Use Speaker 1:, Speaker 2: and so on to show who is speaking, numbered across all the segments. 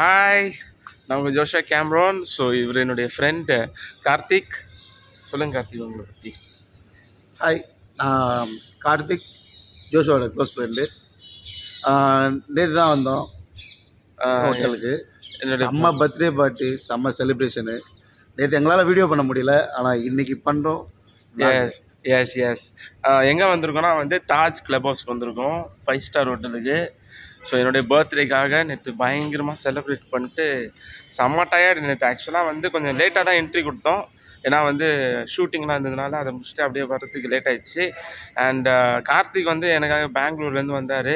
Speaker 1: Hi, நான் உங்கள் ஜோஷா Cameron. So இவர் என்னுடைய ஃப்ரெண்டு கார்த்திக். சொல்லுங்கள் கார்த்திக் உங்களை பற்றி.
Speaker 2: ஹாய், நான் கார்த்திக், ஜோஷோட க்ளோஸ் ஃப்ரெண்டு. நேற்று தான் வந்தோம் ஹோட்டலுக்கு. செம்ம பர்த்டே பார்ட்டி, செம்ம செலிப்ரேஷனு. நேற்று எங்களால் வீடியோ பண்ண முடியல, ஆனால் இன்றைக்கி பண்ணுறோம்.
Speaker 1: எஸ் எங்கே வந்திருக்கோன்னா தாஜ் கிளப் ஹவுஸ்க்கு வந்திருக்கோம், 5 ஸ்டார் ஹோட்டலுக்கு. ஸோ என்னுடைய பர்த்டேக்காக நேற்று பயங்கரமாக செலிப்ரேட் பண்ணிட்டு செம்ம டயர்டு. நேற்று ஆக்சுவலாக கொஞ்சம் லேட்டாக தான் என்ட்ரி கொடுத்தோம், ஏன்னா ஷூட்டிங்லாம் இருந்ததுனால அதை முடிச்சுட்டு அப்படியே வர்றதுக்கு லேட் ஆயிடுச்சு. அண்ட் கார்த்திக் எனக்காக பெங்களூர்லேருந்து வந்தார்.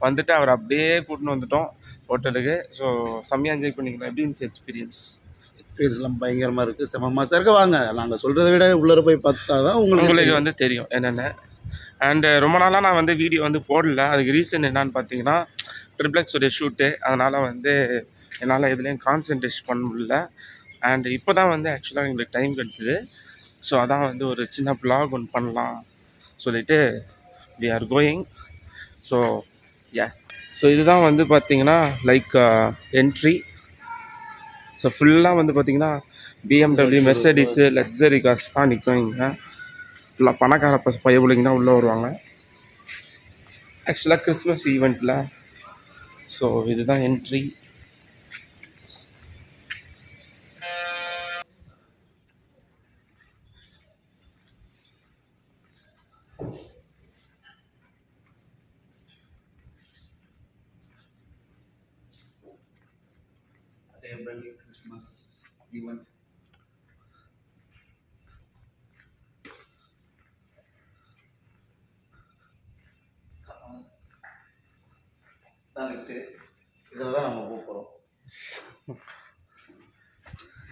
Speaker 1: வந்துட்டு அவர் அப்படியே கூட்டின்னு வந்துட்டோம் ஹோட்டலுக்கு. ஸோ செம்மையாக என்ஜாய் பண்ணிக்கலாம். எப்படி இருந்துச்சு
Speaker 2: எக்ஸ்பீரியன்ஸ்லாம் பயங்கரமாக இருக்குது, செம்ம மாசாக இருக்க. வாங்க, நாங்கள் சொல்கிறத விட உள்ளே போய் பார்த்தா தான் உங்களுக்கு
Speaker 1: தெரியும் என்னென்ன. அண்டு ரொம்ப நாளாக நான் வீடியோ போடல. அதுக்கு ரீசன் என்னான்னு பார்த்தீங்கன்னா, ட்ரிப்ளெக்ஸ் உடைய ஷூட்டு. அதனால் என்னால் எதுலேயும் கான்சன்ட்ரேட் பண்ண முடியல. அண்ட் இப்போ தான் ஆக்சுவலாக எங்களுக்கு டைம் கிடைச்சிது. ஸோ அதான் ஒரு சின்ன ப்ளாக் ஒன்று பண்ணலாம் சொல்லிவிட்டு we are going. So so இதுதான் பார்த்தீங்கன்னா லைக் என்ட்ரி. ஸோ ஃபுல்லாக பார்த்தீங்கன்னா BMW, மெர்சடிஸு, லக்ஸரி கார்ஸ் தான் நிற்குவீங்க. ஃபுல்லாக பணக்கார பையபுள்ளைங்க தான் உள்ளே வருவாங்க ஆக்சுவலாக கிறிஸ்மஸ் ஈவெண்ட்டில். ஸோ இதுதான் என்ட்ரி.
Speaker 2: கிறிஸ்மஸ் ஈவெண்ட் இதில் தான் நம்ம போக போகிறோம்.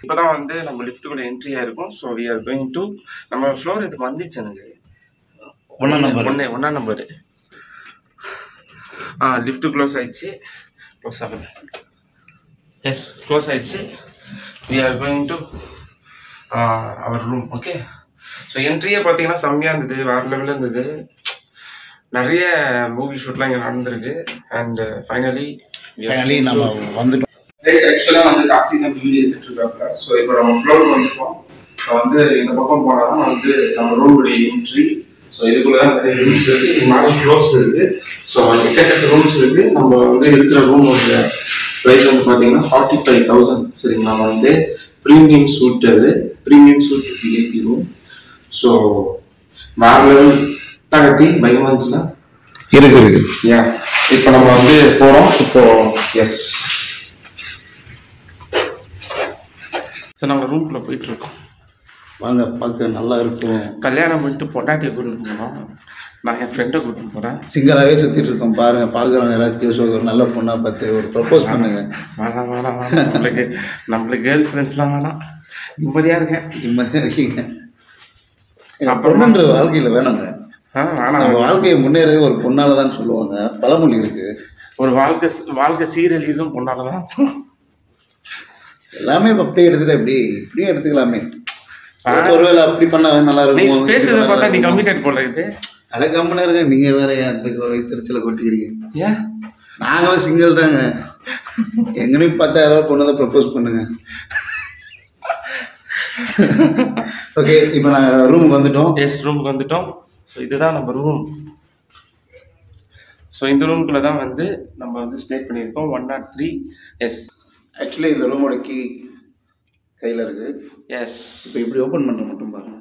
Speaker 1: இப்போ தான் நம்ம லிஃப்ட்டுக்குள்ள என்ட்ரியாக இருக்கும். So we are going to நம்ம ஃப்ளோர். இதுக்கு வந்துச்சு எனக்கு 1 நம்பரு. லிஃப்ட்டு க்ளோஸ் ஆயிடுச்சு. க்ளோஸ் ஆகுது. எஸ், க்ளோஸ் ஆயிடுச்சு. We are going to our room. Okay. So என்ட்ரியே பார்த்தீங்கன்னா செம்மையாக இருந்தது, வேறு லெவலில் இருந்தது. நிறைய மூவி ஷூட்லாம் இங்கே நடந்திருக்கு. அண்ட் ஃபைனலி
Speaker 2: நம்ம வந்துட்டோம்.
Speaker 1: ஆக்சுவலாக கார்த்திக் தான் வீடியோ எடுத்துட்டு இருக்காங்க. ஸோ இப்போ நம்ம ஃப்ளோர் வந்துட்டோம். இந்த பக்கம் போனால் தான் நம்ம ரூமுடைய என்ட்ரி. ஸோ இதுக்குள்ள தான் நிறைய ரூம்ஸ் இருக்குது. இது மேலே ஃப்ளோர்ஸ் இருக்குது. ஸோ எக்கச்சக்க ரூம்ஸ் இருக்குது. நம்ம இருக்கிற ரூமோட ப்ரைஸ் பார்த்தீங்கன்னா 45,000. சரிங்களா. Premium suite. அது premium suite VIP room. So வேற லெவல் தகத்தி பயமா இருந்துச்சுன்னா
Speaker 2: இருக்கு.
Speaker 1: ஏன் இப்போ நம்ம போகிறோம். இப்போ எஸ், ஸோ நாங்கள் ரூம்குள்ளே போயிட்டுருக்கோம்.
Speaker 2: வாங்க, பார்க்க நல்லா இருக்கும்.
Speaker 1: கல்யாணம் பண்ணிட்டு பொண்டாட்டியை கூட்டிட்டு போனோம். நான் என் ஃப்ரெண்டை கூட்டிட்டு போகிறேன்.
Speaker 2: சிங்கிளாகவே சுற்றிட்டு இருக்கோம். பாருங்கள், பார்க்குறவங்க யாராச்சும் ஒரு நல்ல பொண்ணாக பார்த்து ஒரு ப்ரப்போஸ் பண்ணுங்க.
Speaker 1: வேணாம் நம்மளுக்கு கேர்ள் ஃப்ரெண்ட்ஸ்லாம் வேணாம். நிம்மதியாக
Speaker 2: இருக்கீங்க. பொண்ணுன்றது வாழ்க்கையில் வேணாங்க. நம்ம வாழ்க்கையை முன்னேறது ஒரு பொண்ணால தான் சொல்லுவாங்க. பழமொழி இருக்கு.
Speaker 1: ஒரு வாழ்க்கை சீரியல் இதுவும் பொண்ணால தான்.
Speaker 2: எல்லாமே இப்போ அப்படியே எடுத்துட்டு இப்படியே எடுத்துக்கலாமே. ஒருவேளை அப்படி பண்ணா நல்லா இருக்கும்.
Speaker 1: பேசுறத பார்த்தா நீ கம்மிட்டட் போல இது.
Speaker 2: அட கம்முன்னு இருங்க. நீங்க வேற அந்த திருச்சியில கொட்டிக்கிறீங்க.
Speaker 1: ஏன்
Speaker 2: நாங்களும் சிங்கிள் தாங்க. எங்கனையும் பார்த்தா யாராவது பொண்ணு தான் ப்ரப்போஸ் பண்ணுங்க. ஓகே, இப்போ நாங்கள் ரூமுக்கு வந்துட்டோம்.
Speaker 1: எஸ், ரூமுக்கு வந்துட்டோம். ஸோ இதுதான் நம்ம ரூம். ஸோ இந்த ரூமுக்குள்ள தான் நம்ம ஸ்டே பண்ணியிருக்கோம். 103. எஸ்,
Speaker 2: ஆக்சுவலி இந்த ரூமோட கீ கையில் இருக்கு.
Speaker 1: எஸ்,
Speaker 2: இப்போ இப்படி ஓப்பன் பண்ண மட்டும் பாருங்க.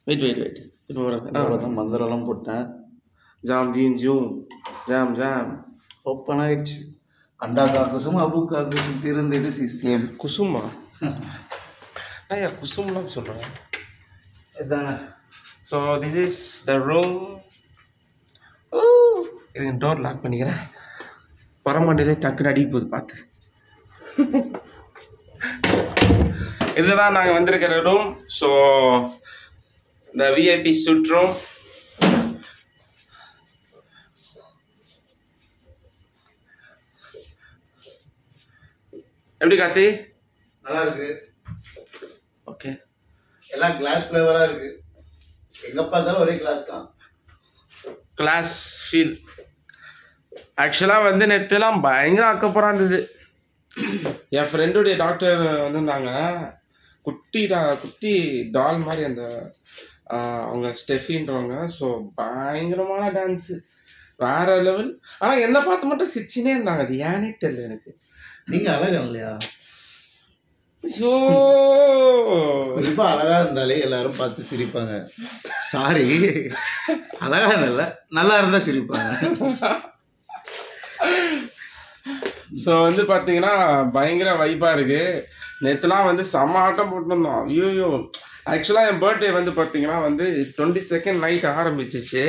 Speaker 1: வெயிட்
Speaker 2: இப்போ மந்திரம்லாம் போட்டேன்.
Speaker 1: ஜாம் ஜீம் ஜூம் ஜாம் ஜாம்
Speaker 2: ஓப்பன் ஆயிடுச்சு. அண்டா காக்குசும் அபு காக்குசும் திறந்துட்டு சிசிஎம்
Speaker 1: குசுமா. ஐயா குசும்லாம் சொல்கிறேன்.
Speaker 2: இதுதாங்க.
Speaker 1: So this is the room. இருங்க, டோர் லாக் பண்ணிக்கிறேன். பரமாண்டிலே டக்குன்னு அடிக்க போகுது பார்த்து. இதுதான் நாங்கள் வந்திருக்கிற room. So the VIP suite room. எப்படி கார்த்தி?
Speaker 2: நல்லா இருக்கு.
Speaker 1: ஓகே,
Speaker 2: எல்லாம் கிளாஸ் ஃப்ளேவராக இருக்கு. எங்கே பார்த்தாலும் ஒரே கிளாஸ் தான்.
Speaker 1: Class feel. ஆக்சுவலாக வந்து நேற்றுலாம் பயங்கர அக்கப்புறம் இருந்தது. என் ஃப்ரெண்டுடைய டாக்டர் வந்திருந்தாங்க. குட்டி டால் மாதிரி அந்த அவங்க ஸ்டெஃபின்றவங்க. ஸோ பயங்கரமான டான்ஸு, வேற லெவல். ஆனால் என்ன பார்த்து மட்டும் சிரிச்சுனே இருந்தாங்க. அது ஏன்னே தெரியல எனக்கு.
Speaker 2: நீங்கள் அழகா இல்லையா?
Speaker 1: ஸோ
Speaker 2: இப்போ அழகா இருந்தாலே எல்லாரும் பார்த்து சிரிப்பாங்க. சாரி, அழகா இல்லை, நல்லா இருந்தா சிரிப்பாங்க.
Speaker 1: ஸோ வந்து பார்த்தீங்கன்னா பயங்கர வைப்பாக இருக்குது. நேற்றுலாம் வந்து செம்ம ஆட்டம் போட்டுருந்தோம். ஐயோ ஆக்சுவலாக என் பர்த்டே வந்து பார்த்தீங்கன்னா வந்து 22 நைட் ஆரம்பிச்சிச்சு.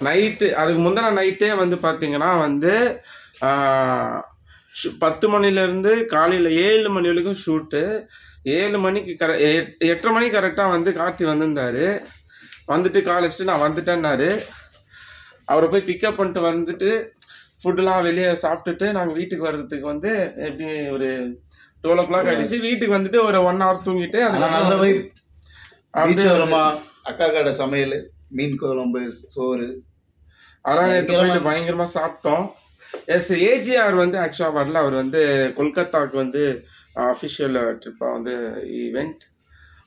Speaker 1: நைட்டு அதுக்கு முந்தின நைட்டே வந்து பார்த்தீங்கன்னா வந்து 10 மணிலேருந்து காலையில் 7 மணி வரைக்கும் ஷூட்டு. 7 மணிக்கு 8:30 மணிக்கு கரெக்டாக வந்து கார்த்தி வந்திருந்தார். வந்துட்டு காலேஜ்ட்டு நான் வந்துட்டேன்னாரு. அவரை போய் பிக்கப் பண்ணிட்டு வந்துட்டு ஃபுட்டுலாம் வெளியே சாப்பிட்டுட்டு நாங்கள் வீட்டுக்கு வர்றதுக்கு வந்து எப்படி ஒரு 12 o'clock ஆகிடுச்சு. வீட்டுக்கு வந்துட்டு ஒரு 1 hour தூங்கிட்டு
Speaker 2: அக்கா கடை சமையல், மீன் குழம்பு, சோறு
Speaker 1: அதெல்லாம் நேற்று போயிட்டு பயங்கரமாக சாப்பிட்டோம். ஏஜிஆர் வந்து ஆக்சுவலாக வரல. அவர் வந்து கொல்கத்தாவுக்கு வந்து அஃபிஷியல் ட்ரிப்பாக வந்து ஈவெண்ட்,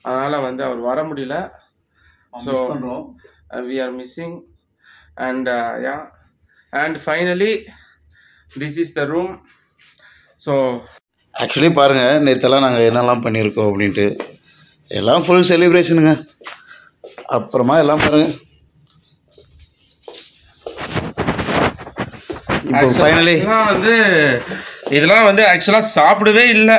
Speaker 1: அதனால் வந்து அவர் வர முடியல. So we are missing. And and finally this is the room. So
Speaker 2: actually பாருங்கள், நேற்றெல்லாம் நாங்கள் என்னெல்லாம் பண்ணியிருக்கோம் அப்படின்ட்டு எல்லாம் ஃபுல் செலிப்ரேஷனுங்க. அப்புறமா எல்லாம் பாருங்கள். இப்போ ஃபைனலி
Speaker 1: வந்து இதெல்லாம் வந்து ஆக்சுவலாக சாப்பிடவே இல்லை.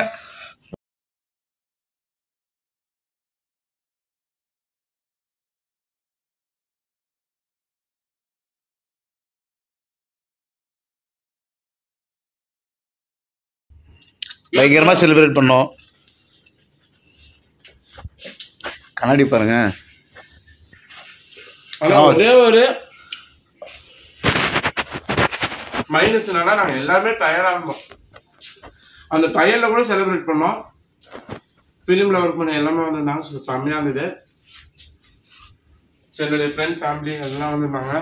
Speaker 2: பயங்கரமாக செலிப்ரேட் பண்ணோம். கண்ணாடி பாருங்க.
Speaker 1: ஒரே ஒரு மைனஸ் என்னன்னா நாங்கள் எல்லாருமே டயர்டாக இருந்தோம். அந்த டயரில் கூட செலிப்ரேட் பண்ணோம். ஃபிலிமில் ஒர்க் பண்ண எல்லாமே வந்திருந்தாங்க. ஸோ செம்மையாக இருந்தது. ஸோ என்னுடைய ஃப்ரெண்ட் ஃபேமிலி எல்லாம் வந்திருந்தாங்க.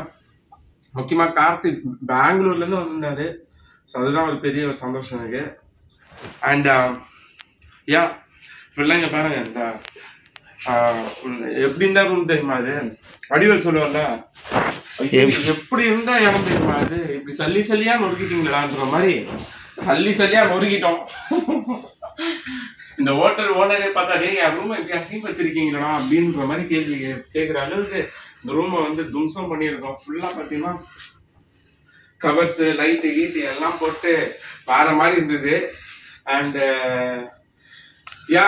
Speaker 1: முக்கியமாக கார்த்திக் பெங்களூர்லேருந்து வந்திருந்தாரு. ஸோ அதுதான் ஒரு பெரிய ஒரு சந்தோஷம் எனக்கு. அண்ட் யா இப்படிலாம் இங்கே பாருங்க, இந்த எப்படி இருந்தா ரூம் தெரியுமா? அது வடிவேல் சொல்லுவாங்க, எப்படி இருந்தா இடம் தெரியுமா? அது இப்படி சல்லியா நொறுக்கிட்டீங்களான்ற மாதிரி சல்லியா நொறுக்கிட்டோம். இந்த ஹோட்டல் ஓனரே பார்த்தா டே என் ரூமை எப்படி அசிங்கப்படுத்திருக்கீங்களா அப்படின்ற மாதிரி கேள்வி கேட்குற அளவுக்கு இந்த ரூமை வந்து தும்சம் பண்ணியிருக்கோம். ஃபுல்லாக பார்த்தீங்கன்னா கவர்ஸு, லைட்டு, கீட்டு எல்லாம் போட்டு வேற மாதிரி இருந்தது. அண்ட் யா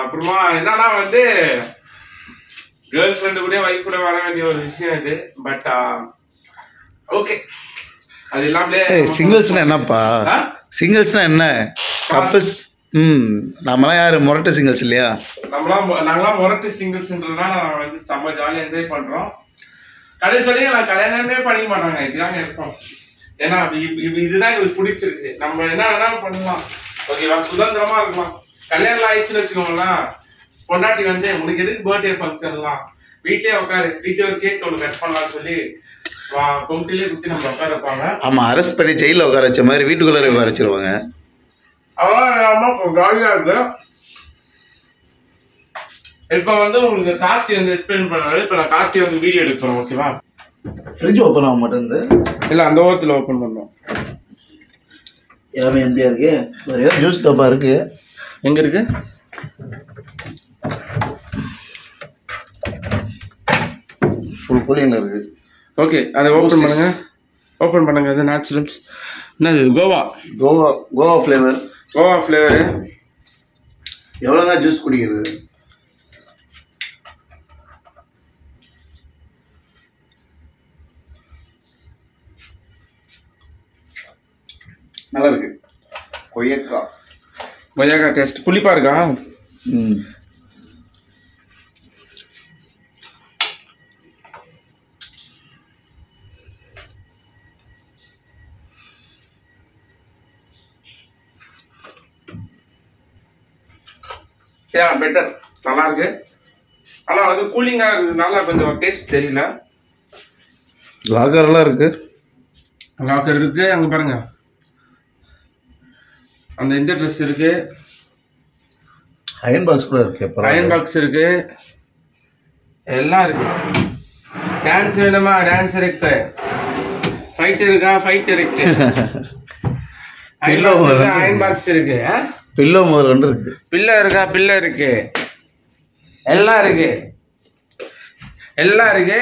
Speaker 1: அப்புறமா என்னன்னா வந்து கேர்ள் ஃப்ரெண்டு கூட வைஃப் கூட வர வேண்டிய ஒரு விஷயம் இது. பட் ஓகே, அது இல்லாமலே
Speaker 2: சிங்கிள்ஸ்னா என்னப்பா? சிங்கிள்ஸ்னா என்ன? கப்பிள்ஸ். நம்மளாம் யாரு மொரட்டு சிங்கிள்ஸ் இல்லையா?
Speaker 1: நாங்களாம் மொரட்டு சிங்கிள்ஸ்ன்றதுனால நாங்கள் வந்து செம்ம ஜாலியாக என்ஜாய் பண்ணுறோம். கடைசி நான் கல்யாணமே பண்ணிக்க மாட்டாங்க, இப்படிதாங்க இருக்கோம். ஏன்னா இதுதான் எங்களுக்கு பிடிச்சிருக்கு. நம்ம என்ன வேணாலும் பண்ணலாம், ஓகேவா, சுதந்திரமா இருக்கலாம். கல்யாணம் ஆயிடுச்சுன்னு வச்சுக்கோங்களேன், பொண்டாட்டி வந்து உனக்கு எதுக்கு பர்த்டே ஃபங்க்ஷன்லாம், வீட்லயே உட்காரு, வீட்டுல ஒரு கேக் ஒன்று கட் பண்ணலாம்னு சொல்லி கொம்பிலே குத்தி நம்ம உட்கார வைப்பாங்க.
Speaker 2: ஆமா, அரெஸ்ட் பண்ணி ஜெயில உட்கார வச்ச மாதிரி வீட்டுக்குள்ளே உட்கார வச்சிருவாங்க.
Speaker 1: அவ்வளோ ஜாலியா இருக்கு. இப்ப வந்து உங்களுக்கு கார்த்தி வந்து எக்ஸ்பிளைன் பண்ணாரு. இப்ப நான் கார்த்தி வந்து வீடியோ எடுக்கிறோம், ஓகேவா?
Speaker 2: ஃப்ரிட்ஜ் ஓப்பன் ஆக மாட்டேங்குது.
Speaker 1: இல்ல அந்த ஓரத்தில் ஓப்பன் பண்ணோம்.
Speaker 2: யாரும் எம்டியா இருக்கு. ஒரே ஜூஸ் டப்பா இருக்கு.
Speaker 1: எங்க இருக்கு?
Speaker 2: ஃபுல் கூலிங்ல இருக்கு.
Speaker 1: ஓகே, அதை ஓப்பன் பண்ணுங்க. ஓப்பன் பண்ணுங்க. அது நேச்சுரல்ஸ். என்னது? கோவா ஃப்ளேவர். கோவா ஃப்ளேவரு.
Speaker 2: எவ்வளோதான் ஜூஸ் குடிக்கிறது? நல்லா இருக்கு.
Speaker 1: கொய்யாக்கா டேஸ்ட். புளிப்பா இருக்கா? பெட்டர், நல்லா இருக்கு. ஆனா அது கூலிங்கா இருக்கிறதுனால கொஞ்சம் டேஸ்ட் தெரியல.
Speaker 2: லாகர்லாம் இருக்கு.
Speaker 1: லாக்கர் இருக்கு. அங்கே பாருங்க, அந்த இந்த ட்ரெஸ் இருக்கு,
Speaker 2: அயன் பாக்ஸ் கூட இருக்கு,
Speaker 1: அயன் பாக்ஸ் இருக்கு, எல்லாம் இருக்கு. டான்ஸ் வேணுமா? டான்ஸ் இருக்கு. ஃபைட் இருக்கா? ஃபைட் இருக்கு. அயன் பாக்ஸ் இருக்கு.
Speaker 2: பில்லோ முதல் கொண்டு இருக்கு.
Speaker 1: பில்லோ இருக்கா? பில்லோ இருக்கு. எல்லாம் இருக்கு, எல்லாம் இருக்கு.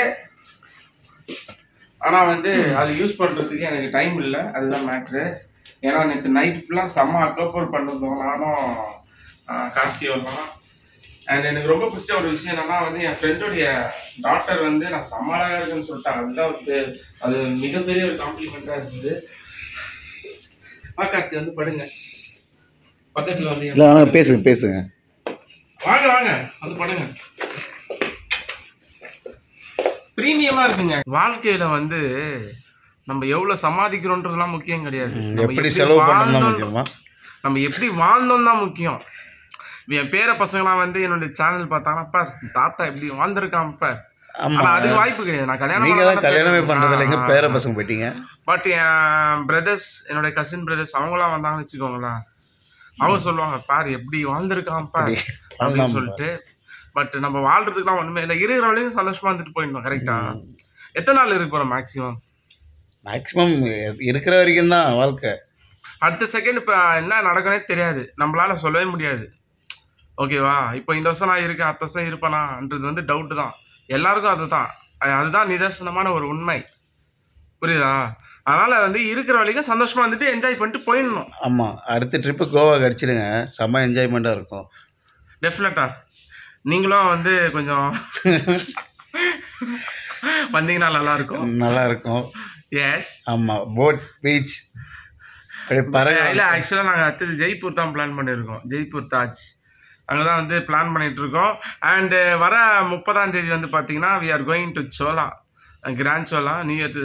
Speaker 1: ஆனால் வந்து அது யூஸ் பண்ணுறதுக்கு எனக்கு டைம் இல்லை, அதுதான் மேட்ரு. ஏன்னா நேற்று நைட் ஃபுல்லாக செம்ம அக்லோபோல் பண்ணிருந்தோம் நானும் கார்த்தியோலாம். அண்ட் எனக்கு ரொம்ப பிடிச்ச ஒரு விஷயம் என்னன்னா வந்து என் ஃப்ரெண்டோடைய டாக்டர் வந்து நான் செம்ம அழகாக இருக்குன்னு சொல்லிட்டாங்க. அதுதான் வந்து அது மிகப்பெரிய ஒரு காம்ப்ளிமெண்ட்டாக இருந்தது. கார்த்தி வந்து படுங்க பக்கத்தில் வந்து
Speaker 2: பேசுங்க பேசுங்க,
Speaker 1: வாங்க வாங்க வந்து படுங்க. பிரீமியமா இருக்குங்க. வாழ்க்கையில வந்து நம்ம எவ்வளவு சமாளிக்கிறோன்றதுலாம் முக்கியம் கிடையாது,
Speaker 2: எப்படி செலவு பண்ணணும் முக்கியமா,
Speaker 1: நம்ம எப்படி வாழ்ந்தோம் தான் முக்கியம். என் பேர பசங்களாம் வந்து என்னோட சேனல் பார்த்தாங்கப்பா தாத்தா எப்படி வாழ்ந்திருக்கான்ப்ப. ஆனா அதுக்கு வாய்ப்பு கிடையாது. நான்
Speaker 2: கல்யாணமே பண்றதுல எங்க பேர பசங்க போயிட்டீங்க.
Speaker 1: பட் என் பிரதர்ஸ், என்னோட கசின் பிரதர்ஸ் அவங்களாம் வந்தாங்கன்னு வச்சுக்கோங்களேன், அவங்க சொல்லுவாங்க பாரு எப்படி வாழ்ந்திருக்கான்ப்பா அப்படின்னு சொல்லிட்டு. பட் நம்ம வாழ்றதுக்குலாம் ஒண்ணுமே இல்லை, இருக்கிற வரைக்கும் சந்தோஷமா வந்துட்டு போயிடணும். கரெக்டா? எத்தனை நாள் இருக்கு போறோம்? மேக்சிமம்
Speaker 2: இருக்கிற வரைக்கும் தான் வாழ்க்கை.
Speaker 1: அடுத்த செகண்ட் இப்போ என்ன நடக்குனே தெரியாது, நம்மளால சொல்லவே முடியாது. ஓகேவா? இப்போ இந்த வருஷம் நான் இருக்கேன், அடுத்த வருஷம் இருப்பேனான்றது வந்து டவுட்டு தான் எல்லாருக்கும். அதுதான் நிதர்சனமான ஒரு உண்மை. புரியுதா? அதனால வந்து இருக்கிற வரைக்கும் சந்தோஷமா வந்துட்டு என்ஜாய் பண்ணிட்டு போயிடணும்.
Speaker 2: ஆமா, அடுத்த ட்ரிப்பு கோவா கடிச்சிடுங்க, செம்ம என்ஜாய்மெண்டா இருக்கும்.
Speaker 1: டெஃபினட்டா நீங்களும் வந்து கொஞ்சம் வந்தீங்கன்னா நல்லா இருக்கும்.
Speaker 2: நல்லா இருக்கும்.
Speaker 1: எஸ்.
Speaker 2: ஆமா, போட் பீச்
Speaker 1: இல்லை, ஆக்சுவலாக நாங்கள் அடுத்தது ஜெய்ப்பூர் தான் பிளான் பண்ணியிருக்கோம். ஜெய்ப்பூர் தாஜ் அங்கே தான் வந்து பிளான் பண்ணிட்டு இருக்கோம். அண்டு வர 30ஆம் தேதி வந்து பார்த்தீங்கன்னா we are going to Chola, grand Chola. New year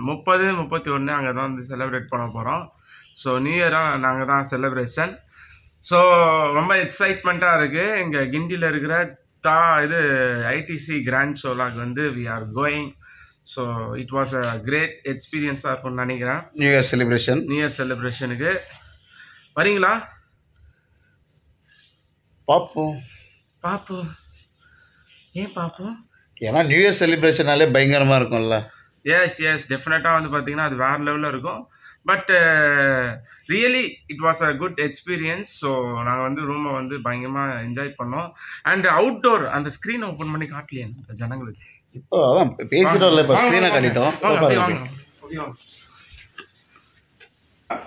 Speaker 1: 30, 31 அங்கே தான் வந்து செலிப்ரேட் பண்ண போகிறோம். ஸோ நியூ இயராக நாங்கள் தான் செலிப்ரேஷன். ஸோ ரொம்ப எக்ஸைட்மெண்ட்டாக இருக்குது. இங்கே கிண்டியில் இருக்கிற இது ஐடிசி கிராண்ட் சோலாக்கு வந்து we are going. So it was a great எக்ஸ்பீரியன்ஸாக இருக்கும்னு நினைக்கிறேன்.
Speaker 2: நியூ இயர் செலிப்ரேஷனுக்கு
Speaker 1: வரீங்களா?
Speaker 2: பார்ப்போம்.
Speaker 1: ஏன் பார்ப்போம்?
Speaker 2: ஏன்னா நியூ இயர் செலிப்ரேஷனாலே பயங்கரமாக இருக்கும்ல.
Speaker 1: எஸ் டெஃபினட்டாக வந்து பார்த்தீங்கன்னா அது வேறு லெவலில் இருக்கும். But really it was a good experience. So நாங்கள் வந்து ரூமை வந்து பயங்கரமாக என்ஜாய் பண்ணோம். அண்ட் அவுட்டோர் அந்த ஸ்க்ரீனை ஓப்பன் பண்ணி காட்டலையே ஜனங்களுக்கு.
Speaker 2: இப்போ அதான் பேசிட்டோம்ல, இப்போ ஸ்க்ரீனை காட்டிட்டோம்.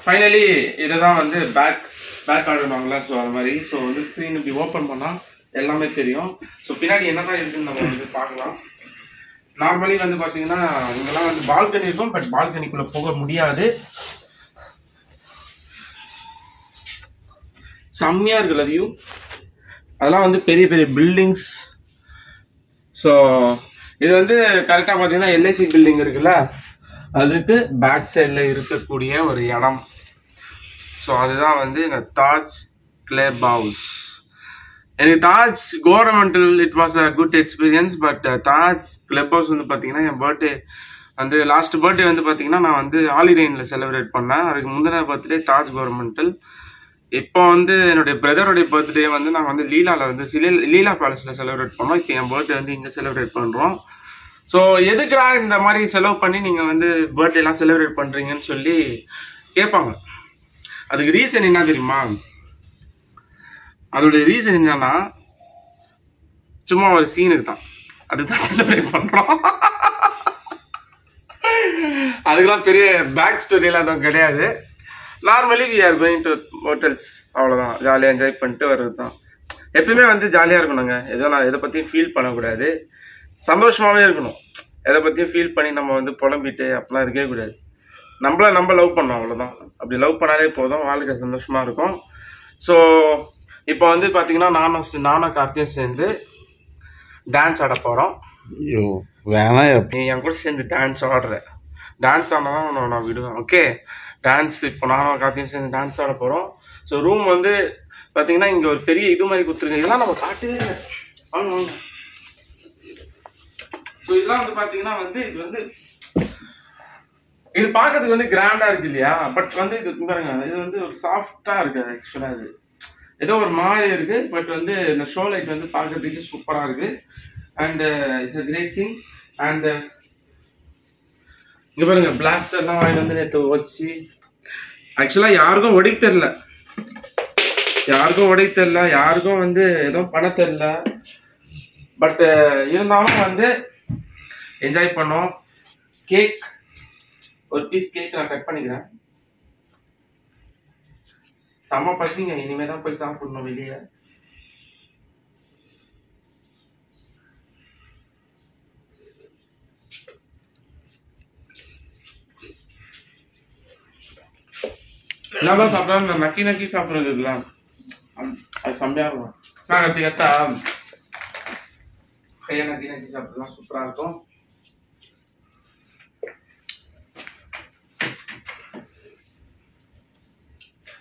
Speaker 1: ஃபைனலி இதை தான் வந்து பேக் ஆடுவாங்களா, ஸோ அது மாதிரி. ஸோ வந்து ஸ்க்ரீன் இப்படி ஓப்பன் பண்ணால் எல்லாமே தெரியும். ஸோ பின்னாடி என்னதான் இருக்குன்னு நம்ம வந்து பார்க்கலாம். நார்மலி வந்து பார்த்தீங்கன்னா இங்கெல்லாம் வந்து பால்கனி இருக்கும், பட் பால்கனிக்குள்ளே போக முடியாது. செம்மையாக இருக்குல்ல வியூ. அதெல்லாம் வந்து பெரிய பெரிய பில்டிங்ஸ். ஸோ இது வந்து கரெக்டாக பார்த்தீங்கன்னா எல்ஐசி பில்டிங் இருக்குல்ல, அதுக்கு பேக் சைடில் இருக்கக்கூடிய ஒரு இடம். ஸோ அதுதான் வந்து இந்த தாஜ் கிளப் ஹவுஸ். எனக்கு Taj Coromandel it was a good experience. But Taj club house வந்து பார்த்தீங்கன்னா என் பர்த்டே வந்து லாஸ்ட் பர்த்டே வந்து பார்த்தீங்கன்னா நான் வந்து ஹாலிடேனில் செலிப்ரேட் பண்ணேன். அதுக்கு முந்தின பர்த்டே தாஜ் கவர்மெண்டல். இப்போ வந்து என்னுடைய பிரதருடைய பர்த்டே வந்து நாங்கள் வந்து லீலாவில் வந்து லீலா பேலஸில் செலிப்ரேட் பண்ணோம். இப்போ என் பர்த்டே வந்து இங்கே செலிப்ரேட் பண்ணுறோம். ஸோ எதுக்குடா இந்த மாதிரி செலவு பண்ணி நீங்கள் வந்து பர்த்டேலாம் செலிப்ரேட் பண்ணுறீங்கன்னு சொல்லி கேட்பாங்க. அதுக்கு ரீசன் என்ன தெரியுமா? அதோடைய ரீசன் என்னன்னா சும்மா ஒரு சீனுக்கு தான், அதுதான் செலிப்ரேட் பண்ணுறோம். அதுக்கெல்லாம் பெரிய பேக் ஸ்டோரியெல்லாம் எதுவும் கிடையாது. Normally we are going to hotels, அவ்வளோதான். ஜாலியாக என்ஜாய் பண்ணிட்டு வர்றது தான். எப்பயுமே வந்து ஜாலியாக இருக்கணுங்க. நான் எதை பற்றியும் ஃபீல் பண்ணக்கூடாது, சந்தோஷமாகவே இருக்கணும். எதை பற்றியும் ஃபீல் பண்ணி நம்ம வந்து புலம்பிட்டு அப்படிலாம் இருக்கவே கூடாது. நம்ம லவ் பண்ணோம், அவ்வளோதான். அப்படி லவ் பண்ணாலே போதும், வாழ்க்கை சந்தோஷமாக இருக்கும். ஸோ இப்போ வந்து பார்த்தீங்கன்னா நானும் கார்த்தியும் சேர்ந்து டான்ஸ் ஆட போகிறோம். நீ என் கூட சேர்ந்து டான்ஸ் ஆடுற, டான்ஸ் ஆனாதான் நான் விடுவேன். ஓகே, டான்ஸ் இப்போ நானும் கார்த்தியும் சேர்ந்து டான்ஸ் ஆட போகிறோம். ஸோ ரூம் வந்து பார்த்தீங்கன்னா இங்கே ஒரு பெரிய இது மாதிரி கொடுத்துருங்க. இதெல்லாம் நம்ம காட்டவே இல்லை. வாங்க. ஸோ இதெல்லாம் வந்து பார்த்தீங்கன்னா வந்து இது வந்து இது பார்க்கறதுக்கு வந்து கிராண்டா இருக்கு இல்லையா, பட் வந்து இது பாருங்க, இது வந்து ஒரு சாஃப்டா இருக்கு. ஆக்சுவலா இது ஏதோ ஒரு மாதிரி இருக்கு, பட் வந்து இந்த ஷோ லைட் வந்து பார்க்கறதுக்கு சூப்பரா இருக்கு. And it's a great thing. And இங்க பாருங்க, பிளாஸ்டர்லாம் வாங்கி வந்து நேற்று வச்சு ஆக்சுவலா யாருக்கும் ஒடிக்க தெரியல, யாருக்கும் வந்து எதுவும் பண்ண தெரியல. பட் இருந்தாலும் வந்து என்ஜாய் பண்ணோம். கேக், ஒரு பீஸ் கேக் நான் கட் பண்ணிக்கிறேன். செம்ம பசிங்க, இனிமே தான் போய் சாப்பிடணும் வெளியே. என்னதான் சாப்பிட்றாலும் நான் நக்கி சாப்பிட்றது இல்லை, அது செம்மையா இருக்கும். நான் கத்திக்கத்தா கையை நக்கி சாப்பிட்றதுலாம் சூப்பரா இருக்கும்.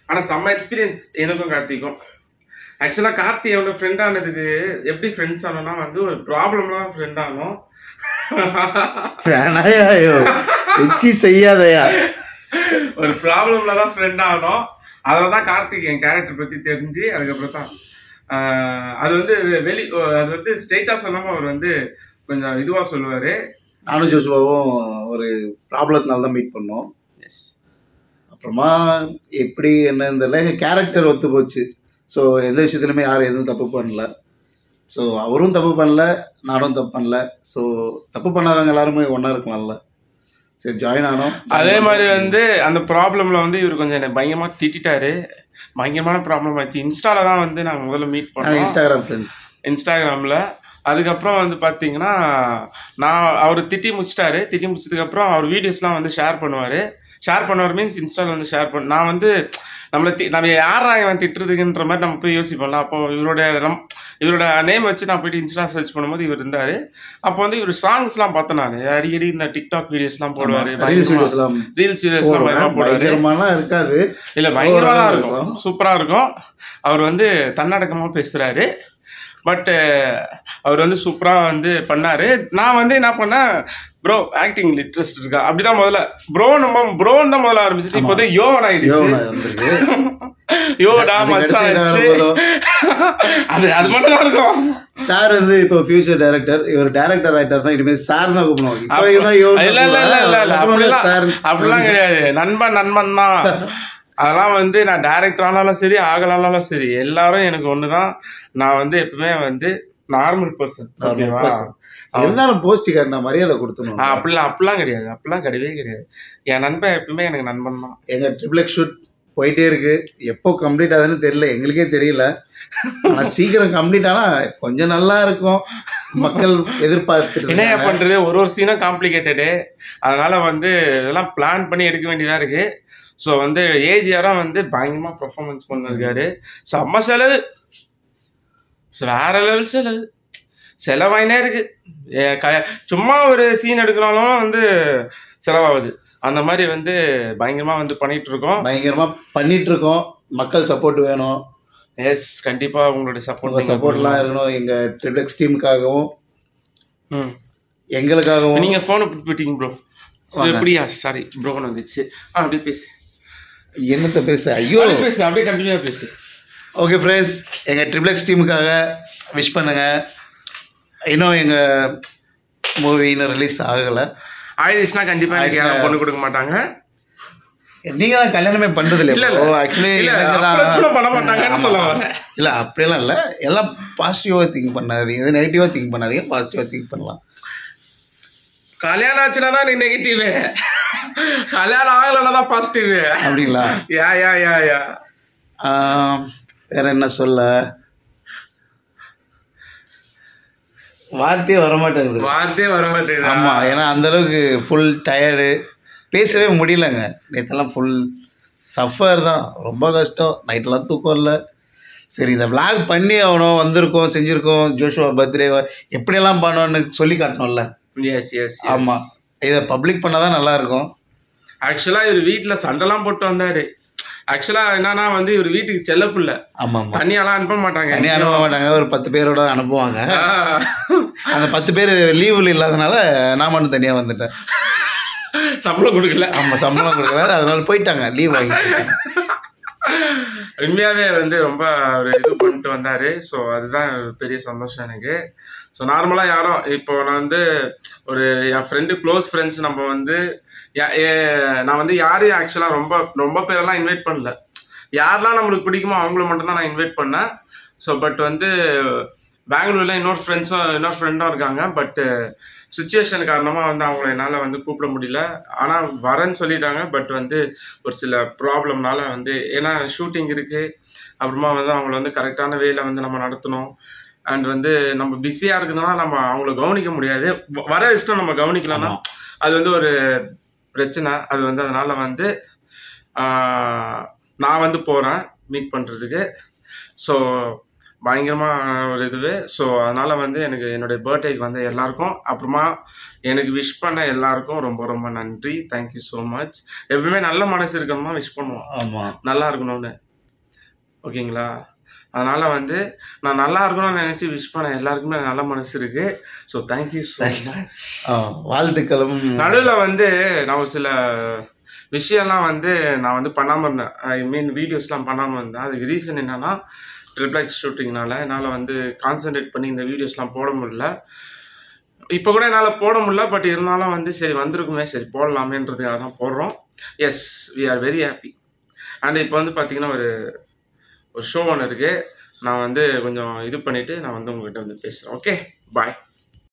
Speaker 1: ஆனா செம்ம எக்ஸ்பீரியன்ஸ் எனக்கும் கார்த்திக்கும். ஆக்சுவலா கார்த்தி என்னோட ஃப்ரெண்ட் ஆனதுக்கு எப்படி ஃப்ரெண்ட்ஸ் ஆனோம்னா வந்து ஒரு ப்ராப்ளம்ல தான் ஃப்ரெண்ட் ஆனோம்.
Speaker 2: செய்யாதயா,
Speaker 1: ஒரு ப்ராப்ளம்ல தான் ஃப்ரெண்ட் ஆனோம். அதனாலதான் கார்த்திக் என் கேரக்டர் பத்தி தெரிஞ்சு அதுக்கப்புறம் தான் அது வந்து அது வந்து ஸ்ட்ரெயிட்டா சொல்லாம அவர் வந்து கொஞ்சம் இதுவா சொல்லுவாரு.
Speaker 2: நானும் ஜோஷுவாவும் ஒரு ப்ராப்ளத்தினால தான் மீட் பண்ணோம். அப்புறமா எப்படி என்னன்னு தெரியல, எங்கள் கேரக்டர் ஒத்து போச்சு. ஸோ எந்த விஷயத்துலையுமே யாரும் எதுவும் தப்பு பண்ணல. ஸோ அவரும் தப்பு பண்ணல, நானும் தப்பு பண்ணல. ஸோ தப்பு பண்ணாதவங்க எல்லாருமே ஒன்றா இருக்கலாம்ல. சரி, ஜாயின் ஆனோம்.
Speaker 1: அதே மாதிரி வந்து அந்த ப்ராப்ளம்ல வந்து இவர் கொஞ்சம் என்னை பயங்கரமா திட்டாரு. பயங்கரமான ப்ராப்ளம் ஆச்சு. இன்ஸ்டால தான் வந்து நாங்கள் முதல்ல மீட் பண்ணோம்,
Speaker 2: இன்ஸ்டாகிராம் ஃப்ரெண்ட்ஸ்,
Speaker 1: இன்ஸ்டாகிராமில். அதுக்கப்புறம் வந்து பார்த்தீங்கன்னா அவர் திட்டி முடிச்சதுக்கப்புறம் அவர் வீடியோஸ்லாம் வந்து ஷேர் பண்ணுவார் மீன்ஸ் இன்ஸ்டாவில் வந்து ஷேர் பண்ண. நான் வந்து நம்ம யாரா இவன் திட்டுறதுக்குன்ற மாதிரி நம்ம போய் யோசிப்போம்ல. அப்போ இவரோட நேம் வச்சு நான் போயிட்டு இன்ஸ்டா சர்ச் பண்ணும்போது இவர் இருந்தார். அப்போ வந்து இவர் சாங்ஸ்லாம் பார்த்தேன். நான் அடிக்கடி இந்த டிக்டாக் வீடியோஸ்லாம் போடுவார், ரீல்ஸ் வீடியோஸ்லாம்
Speaker 2: பயங்கரமா இருக்காது,
Speaker 1: இல்லை பயங்கரமாக தான் இருக்கும், சூப்பராக இருக்கும். அவர் வந்து தன்னடக்கமாக பேசுகிறாரு. பட் அவர் வந்து சூப்பராக வந்து பண்ணாரு. நான் வந்து என்ன பண்ணேன், ப்ரோ ஆக்டிங் இன்ட்ரெஸ்ட் இருக்கா அப்படிதான் முதல்ல ப்ரோன்னு தான் முதல்ல ஆரம்பிச்சுட்டு இப்போ வந்து யோவன் ஆயிடுச்சு. யோடா மச்சான் அது மட்டும் தான் இருக்கும்.
Speaker 2: சார் வந்து இப்போ ஃபியூச்சர் டைரக்டர், இவர் டைரக்டர் ஆயிட்டாருன்னா இனிமேல் சார் தான் கூப்பிடுவாங்க.
Speaker 1: அப்படிலாம் கிடையாது, நண்பன் தான். அதெல்லாம் வந்து நான் டைரக்டர் ஆனாலும் சரி ஆகலானாலும் சரி எல்லாரும் எனக்கு ஒண்ணுதான். நான் வந்து எப்பவுமே வந்து நார்மல் பர்சன், ஓகேவா?
Speaker 2: இருந்தாலும் போஸ்டிக்காக நான் மரியாதை கொடுத்தணும்.
Speaker 1: அப்படிலாம் கிடையவே கிடையாது. என் நண்பன் எப்பவுமே எனக்கு நண்பன் தான்.
Speaker 2: எங்க ட்ரிபிள் ஷூட் போயிட்டே இருக்கு. எப்போ கம்ப்ளீட் ஆகுதுன்னு தெரியல, எங்களுக்கே தெரியல. ஆனால் சீக்கிரம் கம்ப்ளீட் ஆனா கொஞ்சம் நல்லா இருக்கும். மக்கள் எதிர்பார்த்துட்டு
Speaker 1: என்ன பண்றது, ஒரு சீனும் காம்ப்ளிகேட்டடு. அதனால வந்து இதெல்லாம் பிளான் பண்ணி எடுக்க வேண்டியதா இருக்கு. ஸோ வந்து ஏஜிஆரும் வந்து பயங்கரமா பெர்ஃபார்மன்ஸ் பண்ணிருக்காரு. செம்ம செலவு, வேற லெவல் செலவாயினே இருக்கு. சும்மா ஒரு சீன் எடுக்கிறாலும் வந்து செலவாகுது. அந்த மாதிரி வந்து பயங்கரமா வந்து பண்ணிட்டு இருக்கோம்.
Speaker 2: மக்கள் சப்போர்ட் வேணும்.
Speaker 1: எஸ், கண்டிப்பா உங்களுடைய
Speaker 2: சப்போர்ட்லாம் இருக்கணும். எங்க ட்ரிபிள் டீமுக்காகவும் எங்களுக்காகவும்.
Speaker 1: நீங்க போனை போயிட்டீங்க ப்ரோ. எப்படியா? சாரி ப்ரோன்னு வந்துச்சு. அப்படியே பேசு.
Speaker 2: என்னத்த பேச? ஐயோ
Speaker 1: பேசு, அப்படியே கண்டினியூவா பேசு.
Speaker 2: ஓகே ஃப்ரெண்ட்ஸ், எங்கள் ட்ரிபிள் டீமுக்காக விஷ் பண்ணுங்க. இன்னும் எங்கள் மூவி இன்னும் ரிலீஸ் ஆகலை.
Speaker 1: ஆயிடுச்சுன்னா கண்டிப்பாக எனக்கு யாரும் பொண்ணு கொடுக்க மாட்டாங்க.
Speaker 2: நீங்கள் தான் கல்யாணமே பண்ணுறது இல்லை. ஆக்சுவலி
Speaker 1: பண்ண மாட்டாங்கன்னு சொல்ல வரேன்.
Speaker 2: இல்லை, அப்படியெல்லாம் இல்லை. எல்லாம் பாசிட்டிவாக திங்க் பண்ணாதீங்க, எது நெகட்டிவாக திங்க் பண்ணாதீங்க, பாசிட்டிவாக திங்க் பண்ணலாம்.
Speaker 1: கல்யாணம் ஆச்சுன்னா தான் நீ நெகட்டிவ், கல்யாணம் ஆகலைன்னா தான் பாசிட்டிவ்.
Speaker 2: அப்படிங்களா?
Speaker 1: யா
Speaker 2: வேற என்ன சொல்ல, வார்த்தையே வரமாட்டேங்குது. ஆமா, ஏன்னா அந்த அளவுக்கு ஃபுல் டயர்டு, பேசவே முடியலங்க. நேற்றெல்லாம் ஃபுல் சஃபர் தான், ரொம்ப கஷ்டம். நைட்டெல்லாம் தூக்கம் இல்லை. சரி, இந்த விளாக் பண்ணி ஆகணும், வந்திருக்கோம், செஞ்சுருக்கோம். ஜோஷுவா பர்த்டே எப்படியெல்லாம் பண்ணோன்னு சொல்லி காட்டணும்ல. ஆமாம், இதை பப்ளிக் பண்ணாதான் நல்லா இருக்கும்.
Speaker 1: ஆக்சுவலாக இவர் வீட்டில் சண்டைலாம் போட்டு வந்தாரு. ஆக்சுவலாக என்னன்னா வந்து இவர் வீட்டுக்கு செல்லப்பில்ல.
Speaker 2: ஆமாம்,
Speaker 1: தனியாலாம் அனுப்ப மாட்டாங்க.
Speaker 2: ஒரு 10 பேரோட அனுப்புவாங்க. அந்த 10 பேர் லீவில் இல்லாதனால நான் மட்டும் தனியாக வந்துட்டேன்.
Speaker 1: சம்பளம் கொடுக்கல.
Speaker 2: ஆமாம், சம்பளம் கொடுக்கல, அதனால போயிட்டாங்க, லீவ் வாங்கிட்டாங்க.
Speaker 1: உண்மையாகவே வந்து ரொம்ப ஒரு இது பண்ணிட்டு வந்தார். ஸோ அதுதான் பெரிய சந்தோஷம் எனக்கு. ஸோ நார்மலாக யாரும் இப்போ நான் வந்து ஒரு என் ஃப்ரெண்டு க்ளோஸ் ஃப்ரெண்ட்ஸ் நம்ம வந்து நான் வந்து யாரையும் ஆக்சுவலாக ரொம்ப ரொம்ப பேரெல்லாம் இன்வைட் பண்ணல. யாரெல்லாம் நம்மளுக்கு பிடிக்குமோ அவங்கள மட்டும்தான் நான் இன்வைட் பண்ணேன். ஸோ பட் வந்து பெங்களூரில் இன்னொரு ஃப்ரெண்டும் இருக்காங்க. பட்டு சுச்சுவேஷன் காரணமாக வந்து அவங்கள என்னால் வந்து கூப்பிட முடியல. ஆனால் வரேன்னு சொல்லிட்டாங்க. பட் வந்து ஒரு சில ப்ராப்ளம்னால வந்து ஏன்னா ஷூட்டிங் இருக்குது, அப்புறமா வந்து அவங்கள வந்து கரெக்டான வேல வந்து நம்ம நடத்தணும். அண்ட் வந்து நம்ம பிஸியாக இருக்கிறதுனால நம்ம அவங்கள கவனிக்க முடியாது. வர இஷ்டம் நம்ம கவனிக்கலாம்னா அது வந்து ஒரு பிரச்சனை. அது வந்து அதனால் வந்து நான் வந்து போகிறேன் மீட் பண்ணுறதுக்கு. ஸோ பயங்கரமாக ஒரு இதுவே. ஸோ அதனால் வந்து எனக்கு என்னுடைய பர்த்டேக்கு வந்து எல்லாருக்கும், அப்புறமா எனக்கு விஷ் பண்ண எல்லாருக்கும் ரொம்ப ரொம்ப நன்றி. Thank you so much. எப்பவுமே நல்ல மனசு இருக்கணுமா விஷ் பண்ணுவோம்.
Speaker 2: ஆமாம்,
Speaker 1: நல்லா இருக்கணும்னு. ஓகேங்களா? அதனால் வந்து நான் நல்லா இருக்கணும்னு நினச்சி விஷ் பண்ண எல்லாருக்குமே நல்ல மனசு இருக்குது. So thank you so much.
Speaker 2: வாழ்த்துக்களும்.
Speaker 1: நடுவில் வந்து நான் ஒரு சில விஷயம்லாம் வந்து நான் வந்து பண்ணாமல் இருந்தேன். ஐ மீன் வீடியோஸ்லாம் பண்ணாமல் இருந்தேன். அதுக்கு ரீசன் என்னென்னா XXX ஷூட்டிங்னால என்னால் வந்து கான்சன்ட்ரேட் பண்ணி இந்த வீடியோஸ்லாம் போட முடியல. இப்போ கூட என்னால் போட முடியல. பட் இருந்தாலும் வந்து சரி வந்திருக்குமே, சரி போடலாமேன்றதுக்காக தான் போடுறோம். Yes, we are very happy. And இப்போ வந்து பார்த்தீங்கன்னா ஒரு ஷோ ஒன்று இருக்குது. நான் வந்து கொஞ்சம் இது பண்ணிவிட்டு நான் வந்து உங்கள்கிட்ட வந்து பேசுகிறேன். ஓகே, பாய்.